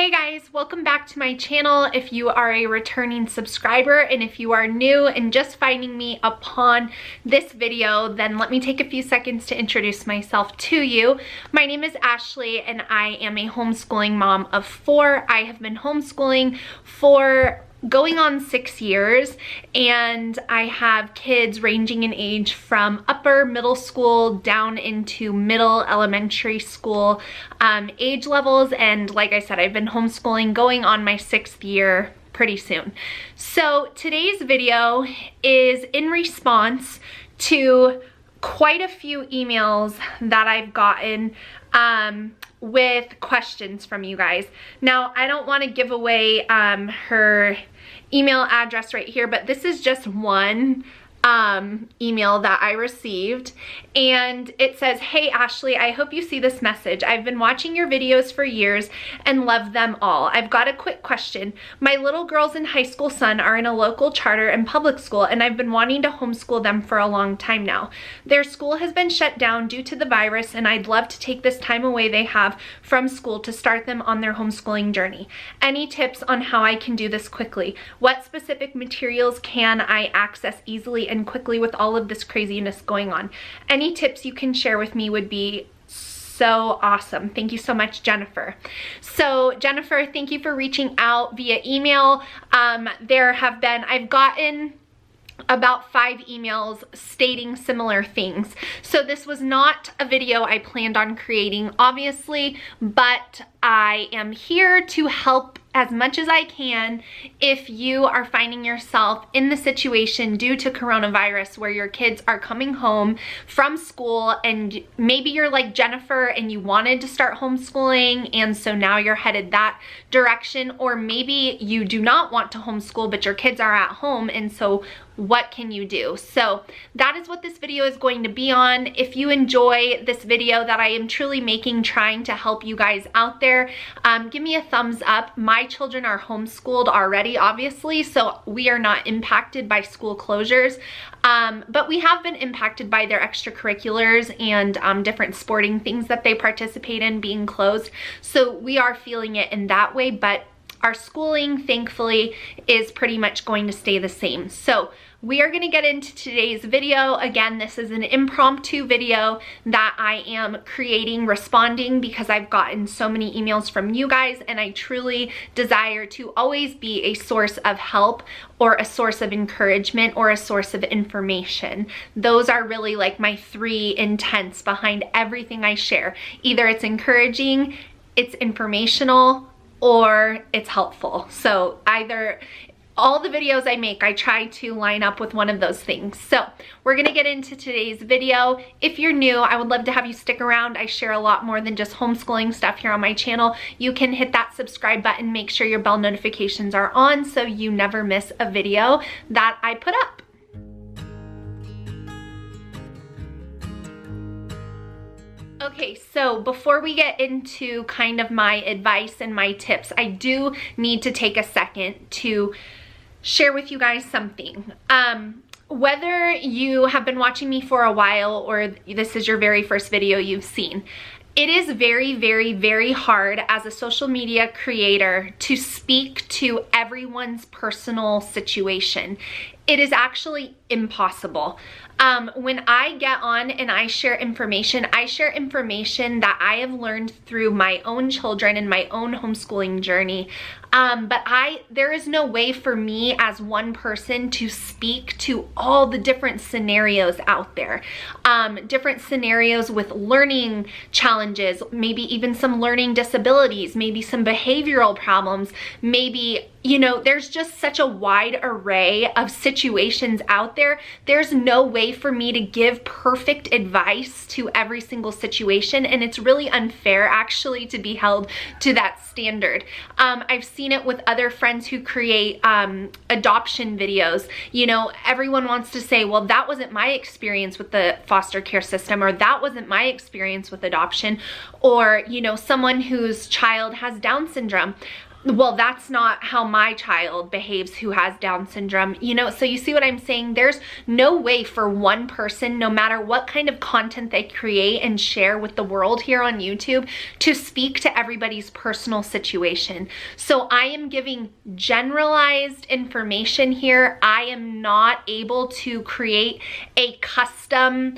Hey guys, welcome back to my channel if you are a returning subscriber, and if you are new and just finding me upon this video, then let me take a few seconds to introduce myself to you. My name is Ashlee and I am a homeschooling mom of 4. I have been homeschooling for going on 6 years, and I have kids ranging in age from upper middle school down into middle elementary school age levels. And like I said, I've been homeschooling going on my 6th year pretty soon. So today's video is in response to quite a few emails that I've gotten with questions from you guys. Now, I don't want to give away her email address right here, but this is just one email that I received, and it says, "Hey Ashlee, I hope you see this message. I've been watching your videos for years and love them all. I've got a quick question. My little girls and high school son are in a local charter and public school, and I've been wanting to homeschool them for a long time now. Their school has been shut down due to the virus, and I'd love to take this time away they have from school to start them on their homeschooling journey. Any tips on how I can do this quickly? What specific materials can I access easily and quickly with all of this craziness going on? Any tips you can share with me would be so awesome. Thank you so much, Jennifer." So Jennifer, thank you for reaching out via email. I've gotten about 5 emails stating similar things. So this was not a video I planned on creating, obviously, but I am here to help as much as I can if you are finding yourself in the situation due to coronavirus where your kids are coming home from school, and maybe you're like Jennifer and you wanted to start homeschooling and so now you're headed that direction, or maybe you do not want to homeschool but your kids are at home, and so what can you do? So that is what this video is going to be on. If you enjoy this video that I am truly making trying to help you guys out there, give me a thumbs up. My children are homeschooled already, obviously, so we are not impacted by school closures, but we have been impacted by their extracurriculars and different sporting things that they participate in being closed. So we are feeling it in that way, but our schooling, thankfully, is pretty much going to stay the same. So we are going to get into today's video. Again, this is an impromptu video that I am creating, responding because I've gotten so many emails from you guys, and I truly desire to always be a source of help or a source of encouragement or a source of information. Those are really like my 3 intents behind everything I share. Either it's encouraging, it's informational, or it's helpful. So either all the videos I make, I try to line up with one of those things. So we're gonna get into today's video. If you're new, I would love to have you stick around. I share a lot more than just homeschooling stuff here on my channel. You can hit that subscribe button, make sure your bell notifications are on so you never miss a video that I put up. Okay, so before we get into kind of my advice and my tips, I do need to take a second to share with you guys something. Whether you have been watching me for a while or this is your very first video you've seen, it is very, very, very hard as a social media creator to speak to everyone's personal situation. It is actually impossible. When I get on and I share information that I have learned through my own children and my own homeschooling journey. But there is no way for me as one person to speak to all the different scenarios out there. Different scenarios with learning challenges, maybe even some learning disabilities, maybe some behavioral problems, maybe, you know, there's just such a wide array of situations out there. There's no way for me to give perfect advice to every single situation, and it's really unfair actually to be held to that standard. I've seen it with other friends who create adoption videos. You know, everyone wants to say, well, that wasn't my experience with the foster care system, or that wasn't my experience with adoption, or, you know, someone whose child has Down syndrome. well, that's not how my child behaves who has Down syndrome, you know? So you see what I'm saying? There's no way for one person, no matter what kind of content they create and share with the world here on YouTube, to speak to everybody's personal situation. So I am giving generalized information here. I am not able to create a custom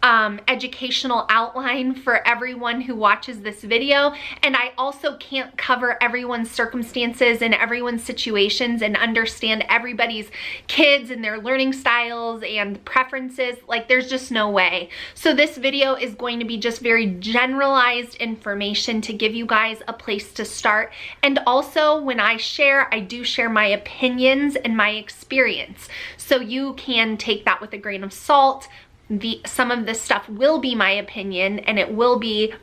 educational outline for everyone who watches this video, and I also can't cover everyone's circumstances and everyone's situations and understand everybody's kids and their learning styles and preferences. Like, there's just no way. So this video is going to be just very generalized information to give you guys a place to start. And also, when I do share my opinions and my experience, so you can take that with a grain of salt. Some of this stuff will be my opinion, and it will be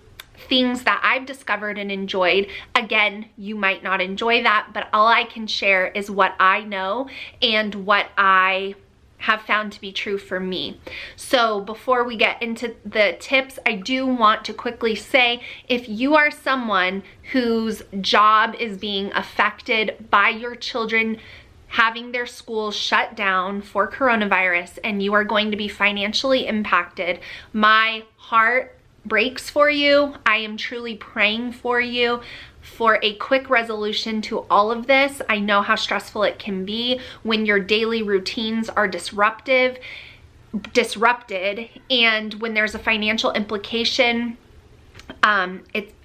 things that I've discovered and enjoyed. Again, you might not enjoy that, but all I can share is what I know and what I have found to be true for me. So before we get into the tips, I do want to quickly say, if you are someone whose job is being affected by your children having their schools shut down for coronavirus and you are going to be financially impacted, my heart breaks for you. I am truly praying for you for a quick resolution to all of this. I know how stressful it can be when your daily routines are disrupted, and when there's a financial implication,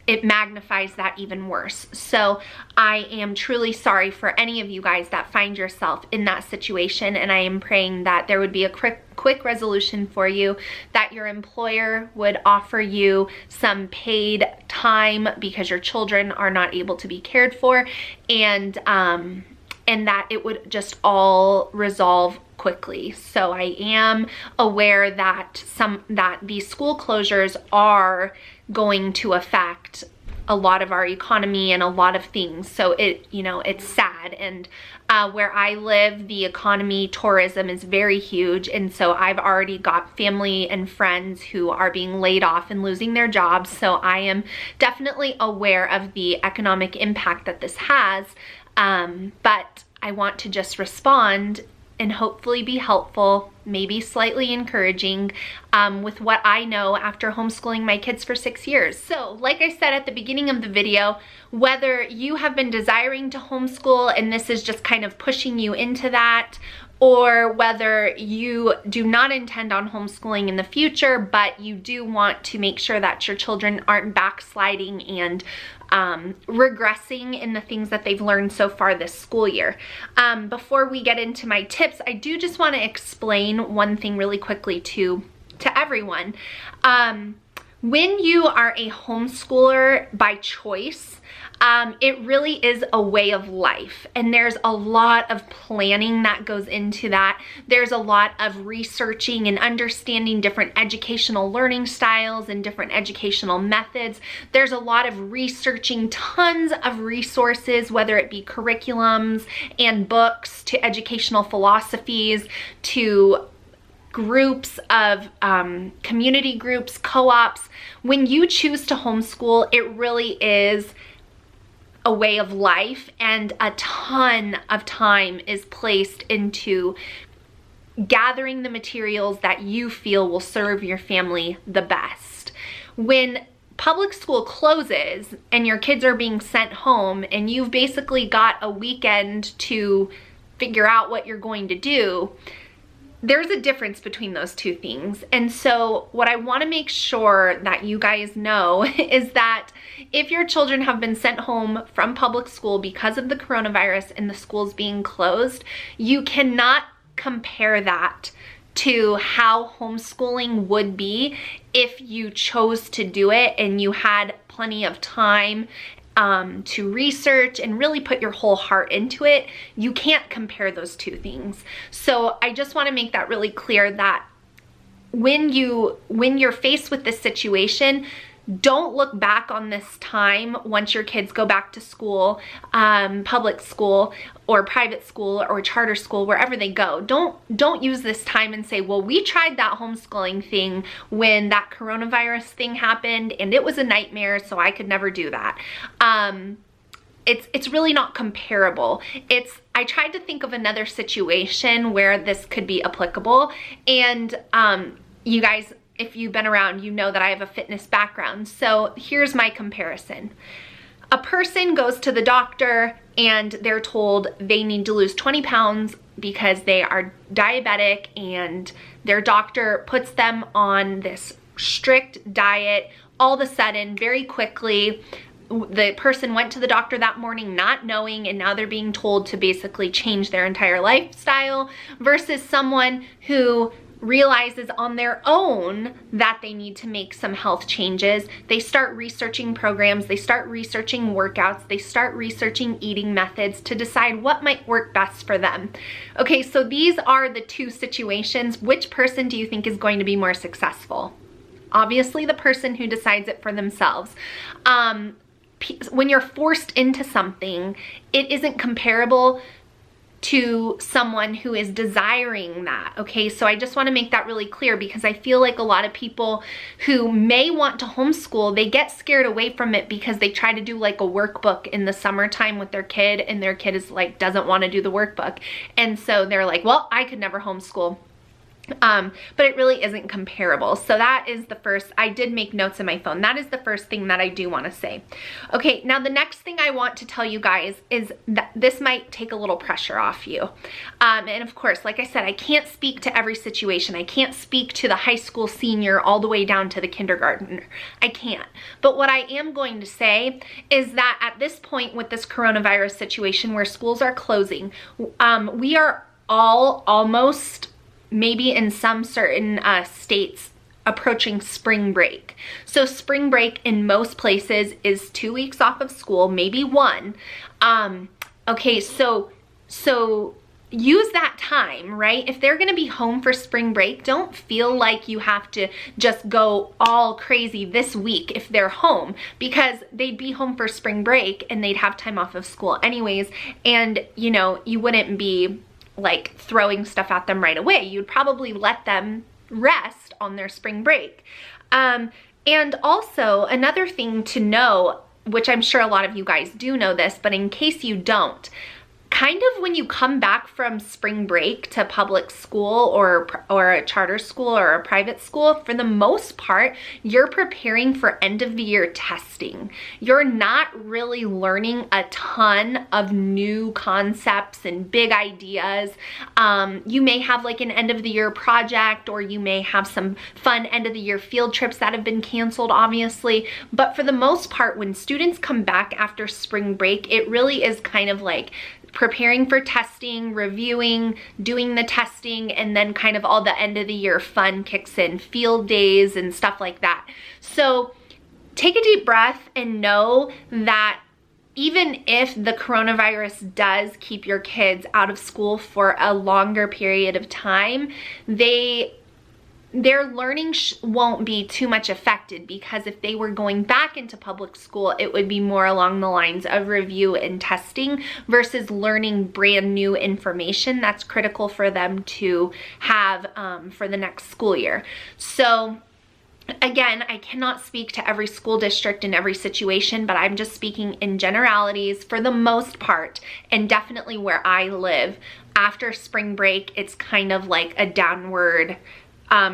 it magnifies that even worse. So I am truly sorry for any of you guys that find yourself in that situation, and I am praying that there would be a quick resolution for you, that your employer would offer you some paid time because your children are not able to be cared for, and that it would just all resolve quickly. So I am aware that these school closures are going to affect a lot of our economy and a lot of things. So it's sad. And where I live, the economy, tourism is very huge. And so I've already got family and friends who are being laid off and losing their jobs. So I am definitely aware of the economic impact that this has. But I want to just respond and hopefully be helpful, maybe slightly encouraging, with what I know after homeschooling my kids for 6 years. So like I said at the beginning of the video, whether you have been desiring to homeschool and this is just kind of pushing you into that, or whether you do not intend on homeschooling in the future, but you do want to make sure that your children aren't backsliding and regressing in the things that they've learned so far this school year. Before we get into my tips, I do just want to explain one thing really quickly to everyone. When you are a homeschooler by choice, it really is a way of life, and there's a lot of planning that goes into that. There's a lot of researching and understanding different educational learning styles and different educational methods. There's a lot of researching, tons of resources, whether it be curriculums and books, to educational philosophies, to groups of community groups, co-ops. When you choose to homeschool, it really is a way of life, and a ton of time is placed into gathering the materials that you feel will serve your family the best. When public school closes and your kids are being sent home and you've basically got a weekend to figure out what you're going to do, there's a difference between those two things. And so what I want to make sure that you guys know is that if your children have been sent home from public school because of the coronavirus and the schools being closed, you cannot compare that to how homeschooling would be if you chose to do it and you had plenty of time to research and really put your whole heart into it. You can't compare those two things. So I just want to make that really clear, that when you're faced with this situation, don't look back on this time once your kids go back to school, public school or private school or charter school, wherever they go. Don't use this time and say, well, we tried that homeschooling thing when that coronavirus thing happened and it was a nightmare, so I could never do that. it's really not comparable. I tried to think of another situation where this could be applicable, and you guys, if you've been around, you know that I have a fitness background. So here's my comparison. A person goes to the doctor and they're told they need to lose 20 pounds because they are diabetic, and their doctor puts them on this strict diet. All of a sudden, very quickly, the person went to the doctor that morning not knowing, and now they're being told to basically change their entire lifestyle, versus someone who realizes on their own that they need to make some health changes. They start researching programs, they start researching workouts, they start researching eating methods to decide what might work best for them. Okay, so these are the two situations. Which person do you think is going to be more successful? Obviously, the person who decides it for themselves. When you're forced into something, it isn't comparable to someone who is desiring that, okay? So I just want to make that really clear, because I feel like a lot of people who may want to homeschool, they get scared away from it because they try to do like a workbook in the summertime with their kid, and their kid is like, doesn't want to do the workbook. And so they're like, well, I could never homeschool. But it really isn't comparable. So that is the first. I did make notes in my phone. That is the first thing that I do want to say. Okay, now the next thing I want to tell you guys is that this might take a little pressure off you. And of course, like I said, I can't speak to every situation. I can't speak to the high school senior all the way down to the kindergartner. I can't. But what I am going to say is that at this point with this coronavirus situation where schools are closing, we are all almost, maybe in some certain states, approaching spring break. So spring break in most places is 2 weeks off of school, maybe 1. Okay, so use that time, right? If they're gonna be home for spring break, don't feel like you have to just go all crazy this week if they're home, because they'd be home for spring break and they'd have time off of school anyways, and you know, you wouldn't be like throwing stuff at them right away. You'd probably let them rest on their spring break. And also another thing to know, which I'm sure a lot of you guys do know this, but in case you don't, kind of when you come back from spring break to public school or a charter school or a private school, for the most part, you're preparing for end of the year testing. You're not really learning a ton of new concepts and big ideas. You may have like an end of the year project, or you may have some fun end of the year field trips that have been canceled, obviously. But for the most part, when students come back after spring break, it really is kind of like preparing for testing, reviewing, doing the testing, and then kind of all the end of the year fun kicks in, field days and stuff like that. So take a deep breath and know that even if the coronavirus does keep your kids out of school for a longer period of time, their learning won't be too much affected, because if they were going back into public school, it would be more along the lines of review and testing versus learning brand new information that's critical for them to have for the next school year. So again, I cannot speak to every school district in every situation, but I'm just speaking in generalities for the most part, and definitely where I live. After spring break, it's kind of like a downward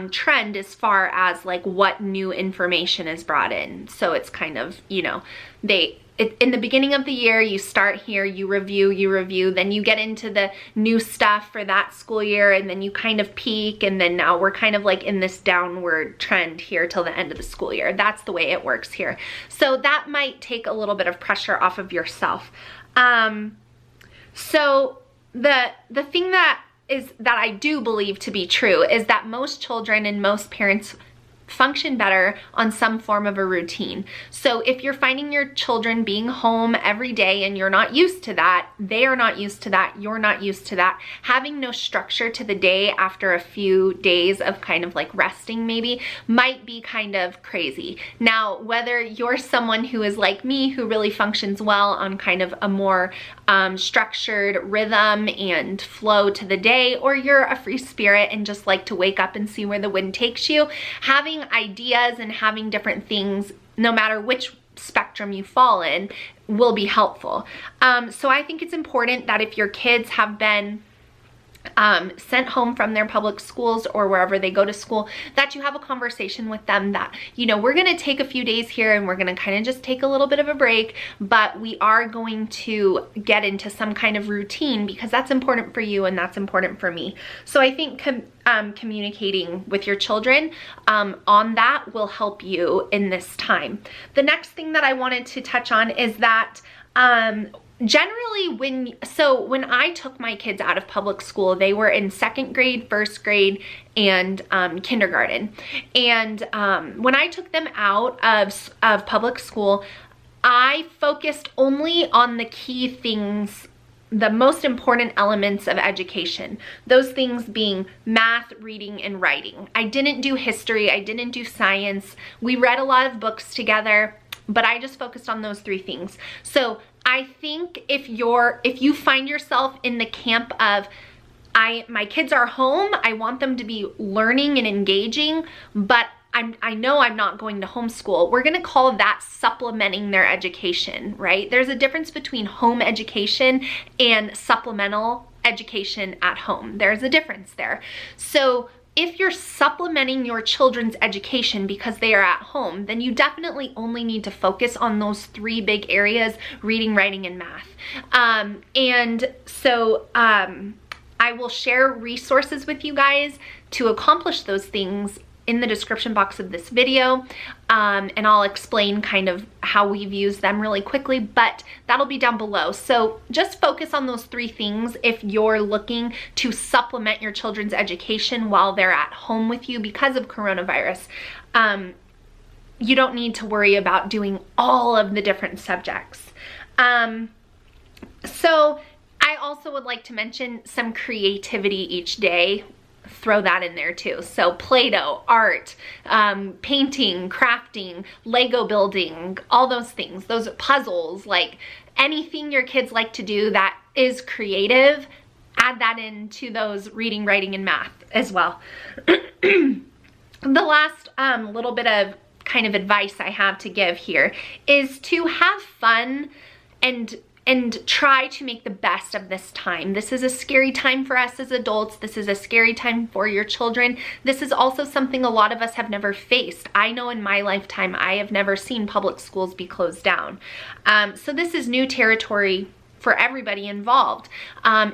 trend as far as like what new information is brought in. So it's kind of, you know, in the beginning of the year, you start here, you review, then you get into the new stuff for that school year, and then you kind of peak, and then now we're kind of like in this downward trend here till the end of the school year. That's the way it works here. So that might take a little bit of pressure off of yourself. So the thing that I do believe to be true is that most children and most parents function better on some form of a routine. So if you're finding your children being home every day and you're not used to that, they are not used to that, you're not used to that, having no structure to the day after a few days of kind of like resting maybe might be kind of crazy. Now, whether you're someone who is like me, who really functions well on kind of a more structured rhythm and flow to the day, or you're a free spirit and just like to wake up and see where the wind takes you, having ideas and having different things, no matter which spectrum you fall in, will be helpful. So I think it's important that if your kids have been sent home from their public schools or wherever they go to school, that you have a conversation with them that, you know, we're going to take a few days here and we're going to kind of just take a little bit of a break, but we are going to get into some kind of routine because that's important for you and that's important for me. So I think communicating with your children on that will help you in this time. The next thing that I wanted to touch on is that generally when I took my kids out of public school, they were in 2nd grade, 1st grade, and kindergarten. And when I took them out of public school, I focused only on the key things, the most important elements of education. Those things being math, reading, and writing. I didn't do history, I didn't do science. We read a lot of books together, but I just focused on those 3 things. So I think if you find yourself in the camp of, my kids are home, I want them to be learning and engaging, but I know I'm not going to homeschool, we're gonna call that supplementing their education, right? There's a difference between home education and supplemental education at home. There's a difference there. So if you're supplementing your children's education because they are at home, then you definitely only need to focus on those 3 big areas: reading, writing, and math. And so I will share resources with you guys to accomplish those things in the description box of this video, and I'll explain kind of how we've used them really quickly, but that'll be down below. So just focus on those 3 things if you're looking to supplement your children's education while they're at home with you because of coronavirus. You don't need to worry about doing all of the different subjects. So I also would like to mention some creativity each day. Throw that in there too. So Play-Doh, art, painting, crafting, Lego building, all those things, those puzzles, like anything your kids like to do that is creative, add that into those reading, writing, and math as well. The last little bit of kind of advice I have to give here is to have fun and try to make the best of this time. This is a scary time for us as adults. This is a scary time for your children. This is also something a lot of us have never faced. I know in my lifetime, I have never seen public schools be closed down. So this is new territory for everybody involved.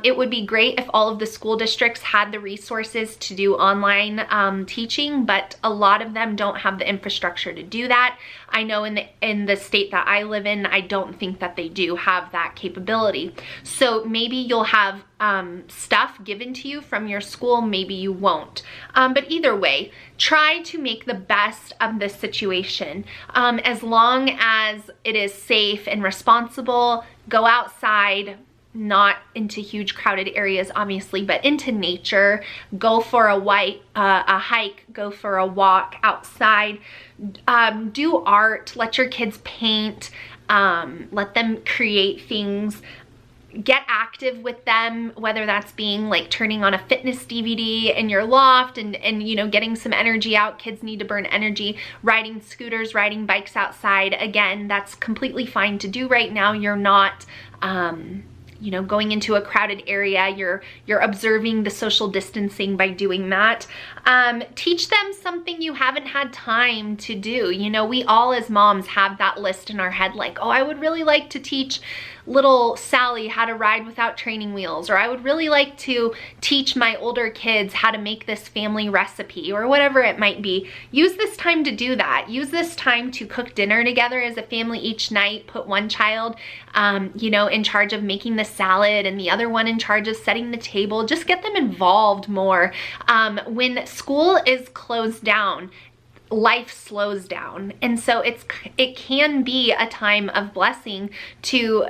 It would be great if all of the school districts had the resources to do online teaching, but a lot of them don't have the infrastructure to do that. I know in the state that I live in, I don't think that they do have that capability. So maybe you'll have stuff given to you from your school, maybe you won't. But either way, try to make the best of this situation. As long as it is safe and responsible, go outside, not into huge crowded areas obviously, but into nature. Go for a hike, go for a walk outside. Do art, let your kids paint, let them create things. Get active with them, whether that's being like turning on a fitness DVD in your loft and you know, getting some energy out. Kids need to burn energy. Riding scooters, riding bikes outside. Again, that's completely fine to do right now. You're not you know, going into a crowded area. You're observing the social distancing by doing that. Teach them something you haven't had time to do. You know, we all as moms have that list in our head, like, oh, I would really like to teach little Sally how to ride without training wheels, or I would really like to teach my older kids how to make this family recipe, or whatever it might be. Use this time to do that. Use this time to cook dinner together as a family each night. Put one child, you know, in charge of making the salad and the other one in charge of setting the table. Just get them involved more. When school is closed down, life slows down, and so it can be a time of blessing to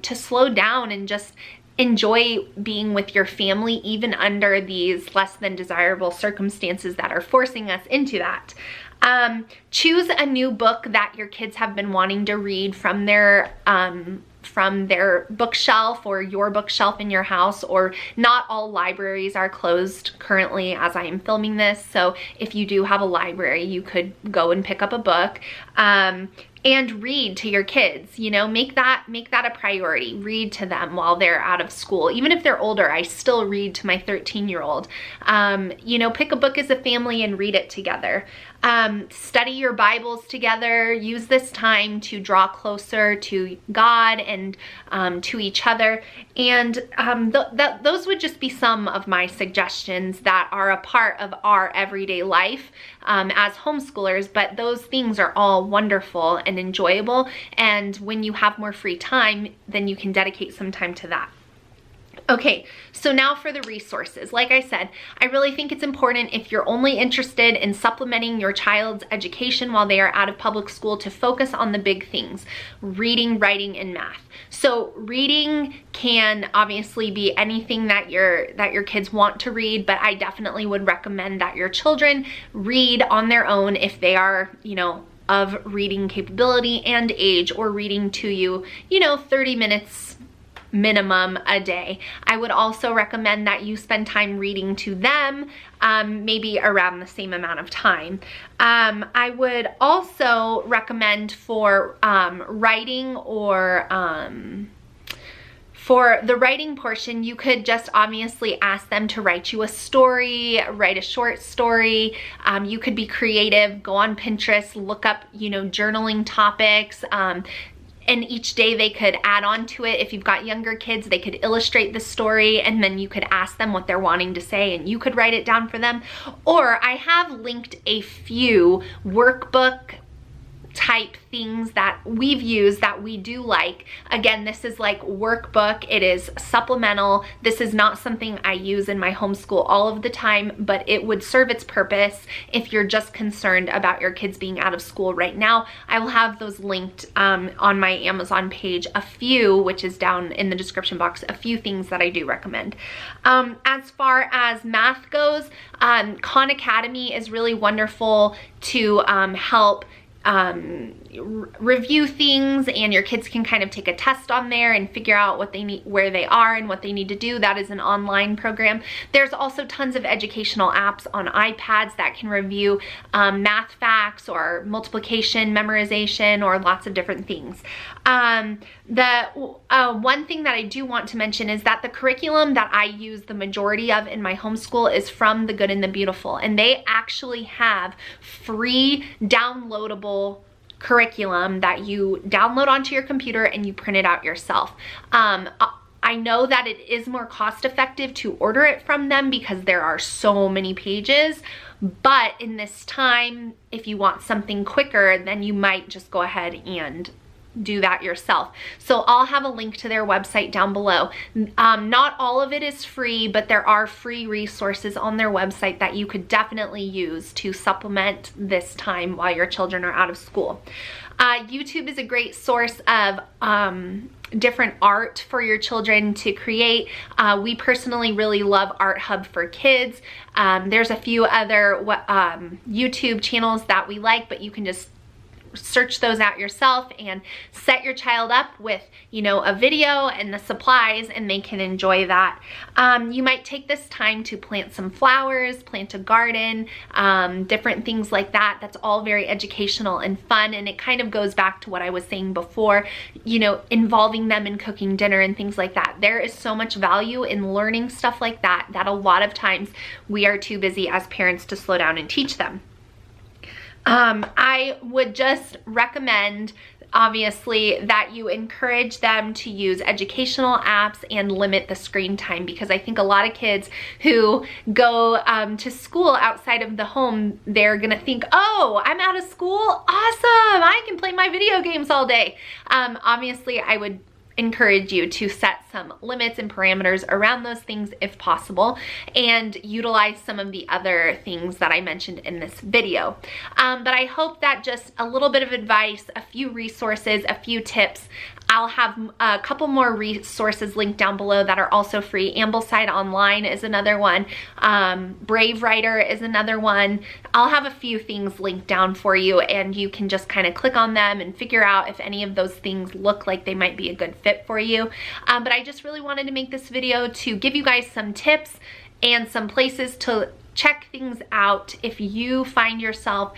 slow down and just enjoy being with your family, even under these less than desirable circumstances that are forcing us into that. Choose a new book that your kids have been wanting to read from their from their bookshelf or your bookshelf in your house, or not all libraries are closed currently as I am filming this. So if you do have a library, you could go and pick up a book. And read to your kids, you know, make that a priority. Read to them while they're out of school. Even if they're older, I still read to my 13-year-old. You know, pick a book as a family and read it together. Study your Bibles together. Use this time to draw closer to God and to each other. And those would just be some of my suggestions that are a part of our everyday life as homeschoolers, but those things are all wonderful and enjoyable. And when you have more free time, then you can dedicate some time to that. Okay, so now for the resources. Like I said, I really think it's important, if you're only interested in supplementing your child's education while they are out of public school, to focus on the big things: reading, writing, and math. So reading can obviously be anything that your kids want to read, but I definitely would recommend that your children read on their own if they are, you know, of reading capability and age, or reading to you, you know, 30 minutes minimum a day. I would also recommend that you spend time reading to them, maybe around the same amount of time. I would also recommend for writing, or for the writing portion, you could just obviously ask them to write you a story, write a short story. You could be creative, go on Pinterest, look up, you know, journaling topics. And each day they could add on to it. If you've got younger kids, they could illustrate the story, and then you could ask them what they're wanting to say and you could write it down for them. Or I have linked a few workbook type things that we've used that we do like. Again, this is like workbook. It is supplemental. This is not something I use in my homeschool all of the time, but it would serve its purpose if you're just concerned about your kids being out of school right now. I will have those linked on my Amazon page, a few, which is down in the description box, a few things that I do recommend. As far as math goes, Khan Academy is really wonderful to help review things, and your kids can kind of take a test on there and figure out what they need, where they are and what they need to do. That is an online program. There's also tons of educational apps on iPads that can review math facts or multiplication, memorization, or lots of different things. One thing that I do want to mention is that the curriculum that I use the majority of in my homeschool is from The Good and the Beautiful, and they actually have free downloadable curriculum that you download onto your computer and you print it out yourself. I know that it is more cost effective to order it from them because there are so many pages, but in this time, if you want something quicker, then you might just go ahead and do that yourself. So I'll have a link to their website down below. Not all of it is free, but there are free resources on their website that you could definitely use to supplement this time while your children are out of school. YouTube is a great source of different art for your children to create. We personally really love Art Hub for Kids. There's a few other YouTube channels that we like, but you can just search those out yourself and set your child up with, you know, a video and the supplies, and they can enjoy that. You might take this time to plant some flowers, plant a garden, different things like that. That's all very educational and fun, and it kind of goes back to what I was saying before, you know, involving them in cooking dinner and things like that. There is so much value in learning stuff like that that a lot of times we are too busy as parents to slow down and teach them. I would just recommend, obviously, that you encourage them to use educational apps and limit the screen time, because I think a lot of kids who go to school outside of the home, they're gonna think, oh, I'm out of school, awesome, I can play my video games all day. Obviously, I would encourage you to set some limits and parameters around those things if possible, and utilize some of the other things that I mentioned in this video. But I hope that just a little bit of advice, a few resources, a few tips. I'll have a couple more resources linked down below that are also free. Ambleside Online is another one. Brave Writer is another one. I'll have a few things linked down for you, and you can just kind of click on them and figure out if any of those things look like they might be a good fit fit for you. But I just really wanted to make this video to give you guys some tips and some places to check things out if you find yourself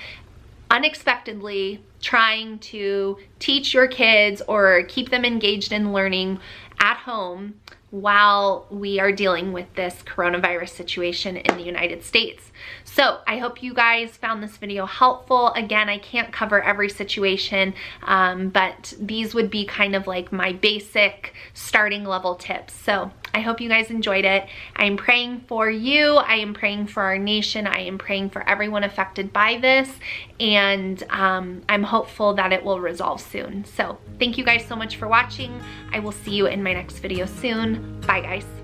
unexpectedly trying to teach your kids or keep them engaged in learning at home while we are dealing with this coronavirus situation in the United States. So I hope you guys found this video helpful. Again, I can't cover every situation, but these would be kind of like my basic starting level tips. So I hope you guys enjoyed it. I am praying for you. I am praying for our nation. I am praying for everyone affected by this. And I'm hopeful that it will resolve soon. So thank you guys so much for watching. I will see you in my next video soon. Bye guys.